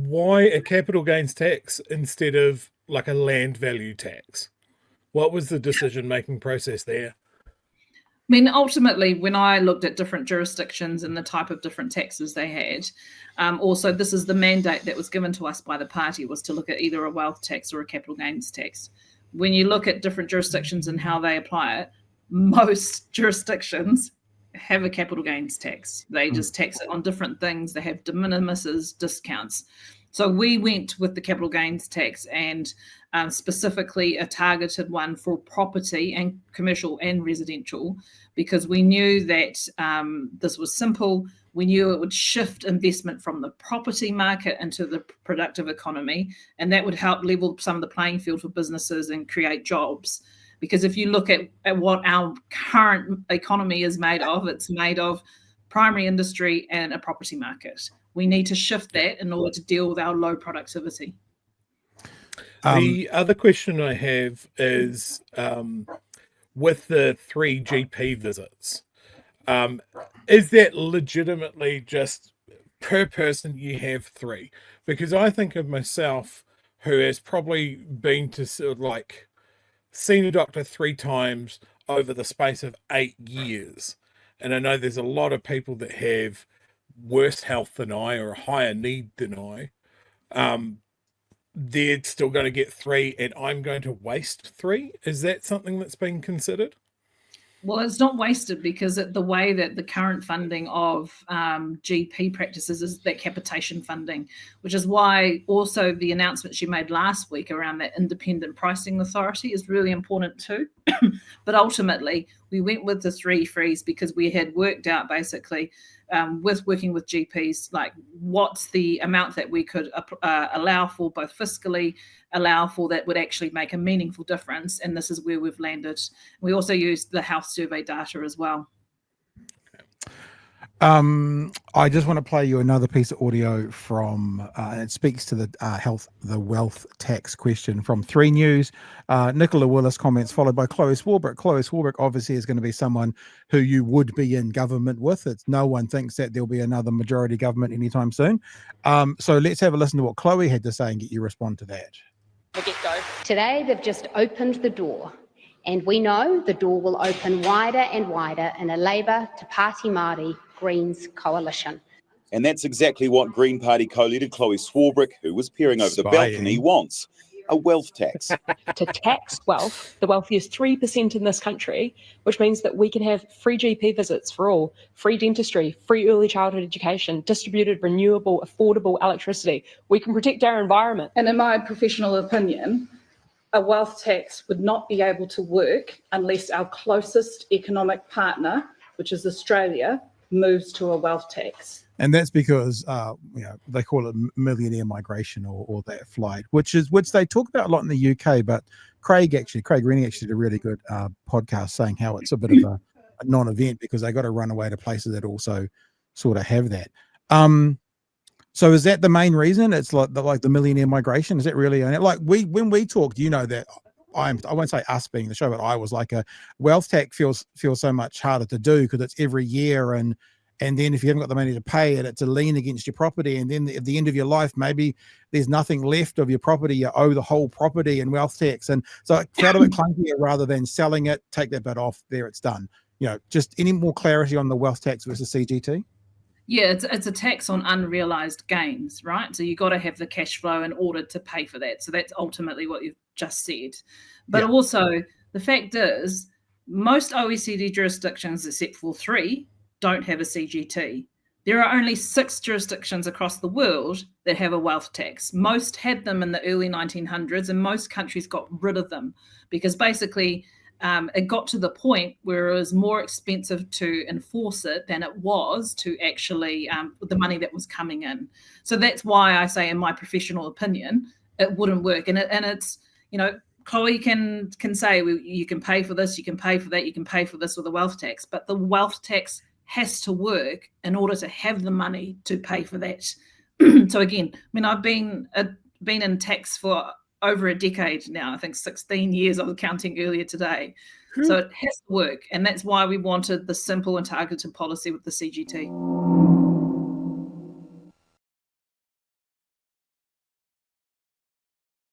why a capital gains tax instead of like a land value tax? What was the decision-making process there? I mean, ultimately, when I looked at different jurisdictions and the type of different taxes they had, also this is the mandate that was given to us by the party, was to look at either a wealth tax or a capital gains tax. When you look at different jurisdictions and how they apply it, most jurisdictions have a capital gains tax. They just tax it on different things. They have de minimis discounts. So we went with the capital gains tax, and specifically a targeted one for property and commercial and residential, because we knew that this was simple. We knew it would shift investment from the property market into the productive economy, and that would help level some of the playing field for businesses and create jobs. Because if you look at what our current economy is made of, it's made of primary industry and a property market. We need to shift that in order to deal with our low productivity. The other question I have is with the 3 GP visits, is that legitimately just per person you have 3? Because I think of myself, who has probably been to sort of like seen a doctor 3 times over the space of 8 years. And I know there's a lot of people that have worse health than I or a higher need than I. They're still going to get 3 and I'm going to waste 3. Is that something that's been considered? Well, it's not wasted, because the way that the current funding of GP practices is that capitation funding, which is why also the announcement she made last week around that independent pricing authority is really important too. But ultimately, we went with the 3 frees because we had worked out basically with working with GPs, like what's the amount that we could allow for, both fiscally, allow for, that would actually make a meaningful difference. And this is where we've landed. We also used the health survey data as well. I just want to play you another piece of audio from, and it speaks to the wealth tax question from 3 News. Nicola Willis comments, followed by Chloe Swarbrick. Chloe Swarbrick obviously is going to be someone who you would be in government with. No one thinks that there'll be another majority government anytime soon. So let's have a listen to what Chloe had to say and get you respond to that. Today, they've just opened the door. And we know the door will open wider and wider in a Labour to Party Māori Greens coalition. And that's exactly what Green Party co-leader Chloe Swarbrick, who was peering over the balcony, wants. A wealth tax. To tax wealth, the wealthiest 3% in this country, which means that we can have free GP visits for all, free dentistry, free early childhood education, distributed, renewable, affordable electricity. We can protect our environment. And in my professional opinion, a wealth tax would not be able to work unless our closest economic partner, which is Australia, moves to a wealth tax. And that's because they call it millionaire migration or that flight, which they talk about a lot in the UK. But Craig Rennie actually did a really good podcast saying how it's a bit of a non-event because they got to run away to places that also sort of have that. So is that the main reason? It's like the millionaire migration. Is that really like when we talked? You know that I won't say us being the show, but I was like a wealth tax feels so much harder to do because it's every year and then if you haven't got the money to pay it, it's a lien against your property. And then at the end of your life, maybe there's nothing left of your property. You owe the whole property in wealth tax. And so it felt a bit clunkier rather than selling it, take that bit off, there it's done. Just any more clarity on the wealth tax versus CGT? Yeah, it's a tax on unrealized gains, right? So you got to have the cash flow in order to pay for that. So that's ultimately what you've just said. But also, the fact is, most OECD jurisdictions, except for 3, don't have a CGT. There are only 6 jurisdictions across the world that have a wealth tax. Most had them in the early 1900s, and most countries got rid of them because basically it got to the point where it was more expensive to enforce it than it was to actually with the money that was coming in. So that's why I say, in my professional opinion, it wouldn't work. And it's Chloe can say you can pay for this, you can pay for that, you can pay for this with a wealth tax, but the wealth tax has to work in order to have the money to pay for that. So again, I mean, I've been in tax for over a decade now. I think 16 years. I was counting earlier today. So it has to work, and that's why we wanted the simple and targeted policy with the CGT.